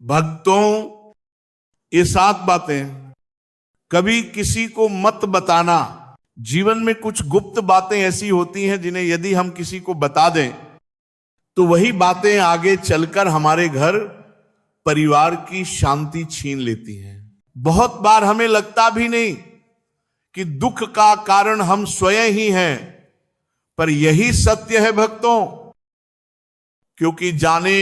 भक्तों, ये 7 बातें कभी किसी को मत बताना। जीवन में कुछ गुप्त बातें ऐसी होती हैं जिन्हें यदि हम किसी को बता दें तो वही बातें आगे चलकर हमारे घर परिवार की शांति छीन लेती हैं। बहुत बार हमें लगता भी नहीं कि दुख का कारण हम स्वयं ही हैं, पर यही सत्य है भक्तों, क्योंकि जाने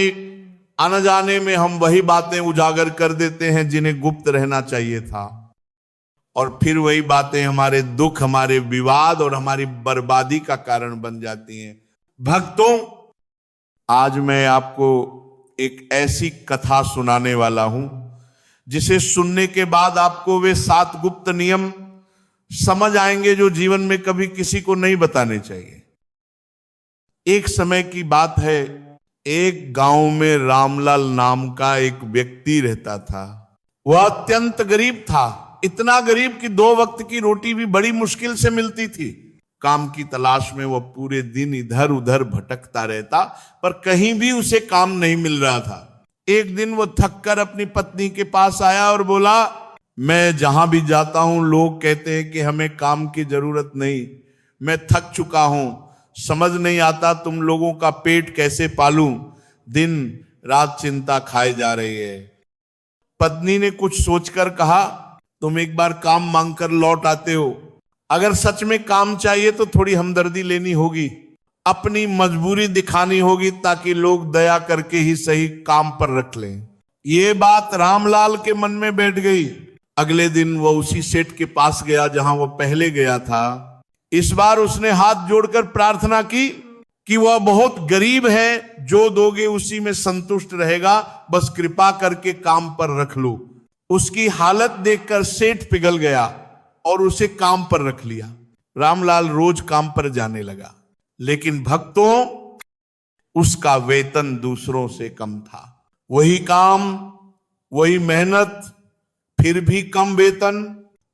अनजाने में हम वही बातें उजागर कर देते हैं जिन्हें गुप्त रहना चाहिए था, और फिर वही बातें हमारे दुख, हमारे विवाद और हमारी बर्बादी का कारण बन जाती हैं। भक्तों, आज मैं आपको एक ऐसी कथा सुनाने वाला हूं जिसे सुनने के बाद आपको वे 7 गुप्त नियम समझ आएंगे जो जीवन में कभी किसी को नहीं बताने चाहिए। एक समय की बात है, एक गांव में रामलाल नाम का एक व्यक्ति रहता था। वह अत्यंत गरीब था, इतना गरीब कि 2 वक्त की रोटी भी बड़ी मुश्किल से मिलती थी। काम की तलाश में वह पूरे दिन इधर उधर भटकता रहता, पर कहीं भी उसे काम नहीं मिल रहा था। एक दिन वह थककर अपनी पत्नी के पास आया और बोला, मैं जहां भी जाता हूं लोग कहते हैं कि हमें काम की जरूरत नहीं, मैं थक चुका हूं, समझ नहीं आता तुम लोगों का पेट कैसे पालूं, दिन रात चिंता खाए जा रही है। पत्नी ने कुछ सोचकर कहा, तुम एक बार काम मांगकर लौट आते हो, अगर सच में काम चाहिए तो थोड़ी हमदर्दी लेनी होगी, अपनी मजबूरी दिखानी होगी ताकि लोग दया करके ही सही काम पर रख लें। ये बात रामलाल के मन में बैठ गई। अगले दिन वह उसी सेठ के पास गया जहां वह पहले गया था। इस बार उसने हाथ जोड़कर प्रार्थना की कि वह बहुत गरीब है, जो दोगे उसी में संतुष्ट रहेगा, बस कृपा करके काम पर रख लो। उसकी हालत देखकर सेठ पिघल गया और उसे काम पर रख लिया। रामलाल रोज काम पर जाने लगा, लेकिन भक्तों, उसका वेतन दूसरों से कम था। वही काम, वही मेहनत, फिर भी कम वेतन।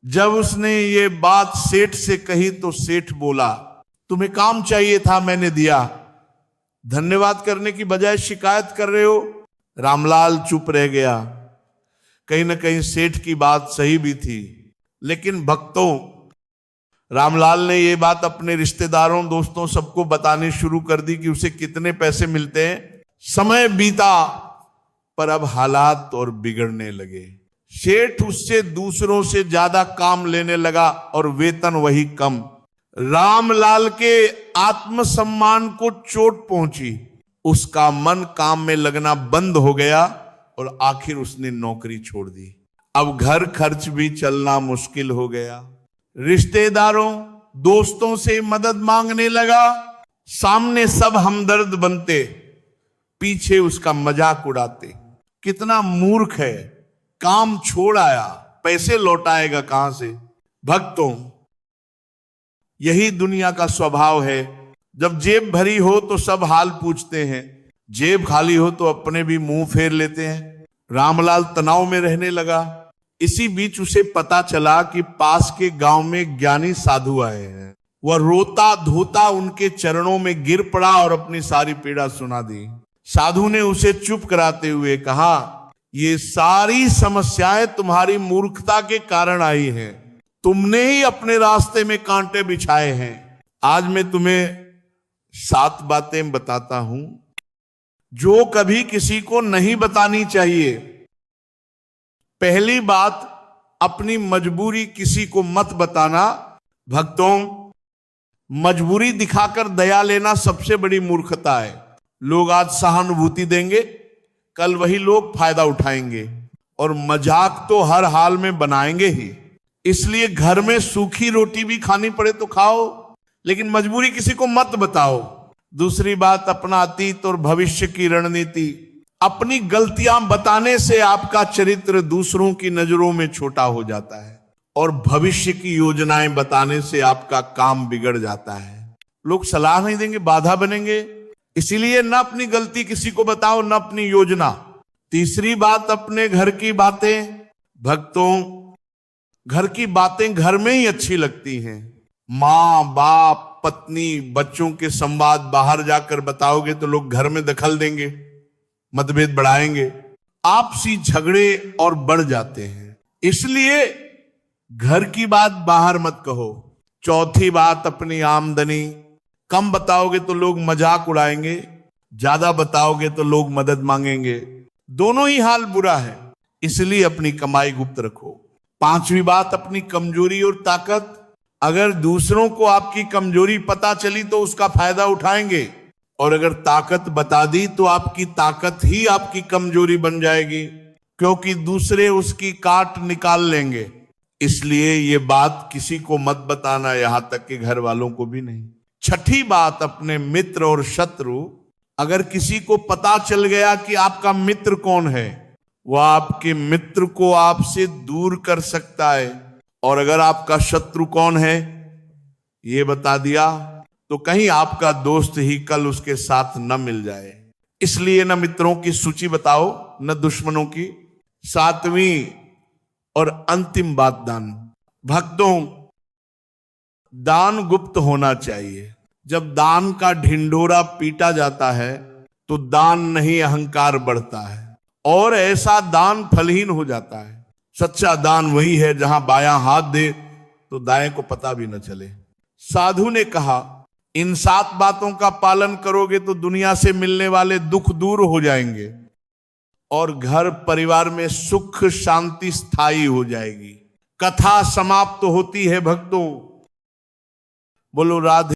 जब उसने ये बात सेठ से कही तो सेठ बोला, तुम्हें काम चाहिए था, मैंने दिया, धन्यवाद करने की बजाय शिकायत कर रहे हो। रामलाल चुप रह गया। कहीं ना कहीं सेठ की बात सही भी थी, लेकिन भक्तों, रामलाल ने यह बात अपने रिश्तेदारों, दोस्तों, सबको बतानी शुरू कर दी कि उसे कितने पैसे मिलते हैं। समय बीता, पर अब हालात और बिगड़ने लगे। सेठ उससे दूसरों से ज्यादा काम लेने लगा और वेतन वही कम। रामलाल के आत्मसम्मान को चोट पहुंची। उसका मन काम में लगना बंद हो गया और आखिर उसने नौकरी छोड़ दी। अब घर खर्च भी चलना मुश्किल हो गया। रिश्तेदारों, दोस्तों से मदद मांगने लगा। सामने सब हमदर्द बनते, पीछे उसका मजाक उड़ाते। कितना मूर्ख है, काम छोड़ आया, पैसे लौटाएगा कहां से। भक्तों, यही दुनिया का स्वभाव है। जब जेब भरी हो तो सब हाल पूछते हैं, जेब खाली हो तो अपने भी मुंह फेर लेते हैं। रामलाल तनाव में रहने लगा। इसी बीच उसे पता चला कि पास के गांव में ज्ञानी साधु आए हैं। वह रोता धोता उनके चरणों में गिर पड़ा और अपनी सारी पीड़ा सुना दी। साधु ने उसे चुप कराते हुए कहा, ये सारी समस्याएं तुम्हारी मूर्खता के कारण आई हैं। तुमने ही अपने रास्ते में कांटे बिछाए हैं। आज मैं तुम्हें 7 बातें बताता हूं जो कभी किसी को नहीं बतानी चाहिए। पहली बात, अपनी मजबूरी किसी को मत बताना। भक्तों, मजबूरी दिखाकर दया लेना सबसे बड़ी मूर्खता है। लोग आज सहानुभूति देंगे, कल वही लोग फायदा उठाएंगे, और मजाक तो हर हाल में बनाएंगे ही। इसलिए घर में सूखी रोटी भी खानी पड़े तो खाओ, लेकिन मजबूरी किसी को मत बताओ। दूसरी बात, अपना अतीत और भविष्य की रणनीति। अपनी गलतियां बताने से आपका चरित्र दूसरों की नजरों में छोटा हो जाता है, और भविष्य की योजनाएं बताने से आपका काम बिगड़ जाता है। लोग सलाह नहीं देंगे, बाधा बनेंगे। इसीलिए न अपनी गलती किसी को बताओ, न अपनी योजना। तीसरी बात, अपने घर की बातें। भक्तों, घर की बातें घर में ही अच्छी लगती हैं। माँ बाप, पत्नी, बच्चों के संवाद बाहर जाकर बताओगे तो लोग घर में दखल देंगे, मतभेद बढ़ाएंगे। आपसी झगड़े और बढ़ जाते हैं। इसलिए घर की बात बाहर मत कहो। चौथी बात, अपनी आमदनी कम बताओगे तो लोग मजाक उड़ाएंगे, ज्यादा बताओगे तो लोग मदद मांगेंगे। दोनों ही हाल बुरा है, इसलिए अपनी कमाई गुप्त रखो। पांचवी बात, अपनी कमजोरी और ताकत। अगर दूसरों को आपकी कमजोरी पता चली तो उसका फायदा उठाएंगे, और अगर ताकत बता दी तो आपकी ताकत ही आपकी कमजोरी बन जाएगी, क्योंकि दूसरे उसकी काट निकाल लेंगे। इसलिए ये बात किसी को मत बताना, यहां तक कि घर वालों को भी नहीं। छठी बात, अपने मित्र और शत्रु। अगर किसी को पता चल गया कि आपका मित्र कौन है, वह आपके मित्र को आपसे दूर कर सकता है, और अगर आपका शत्रु कौन है ये बता दिया तो कहीं आपका दोस्त ही कल उसके साथ न मिल जाए। इसलिए न मित्रों की सूची बताओ, न दुश्मनों की। सातवीं और अंतिम बात, दान। भक्तों, दान गुप्त होना चाहिए। जब दान का ढिंढोरा पीटा जाता है तो दान नहीं अहंकार बढ़ता है, और ऐसा दान फलहीन हो जाता है। सच्चा दान वही है जहां बायां हाथ दे तो दाएं को पता भी न चले। साधु ने कहा, इन 7 बातों का पालन करोगे तो दुनिया से मिलने वाले दुख दूर हो जाएंगे, और घर परिवार में सुख शांति स्थायी हो जाएगी। कथा समाप्त होती है भक्तों। बोलो राधे।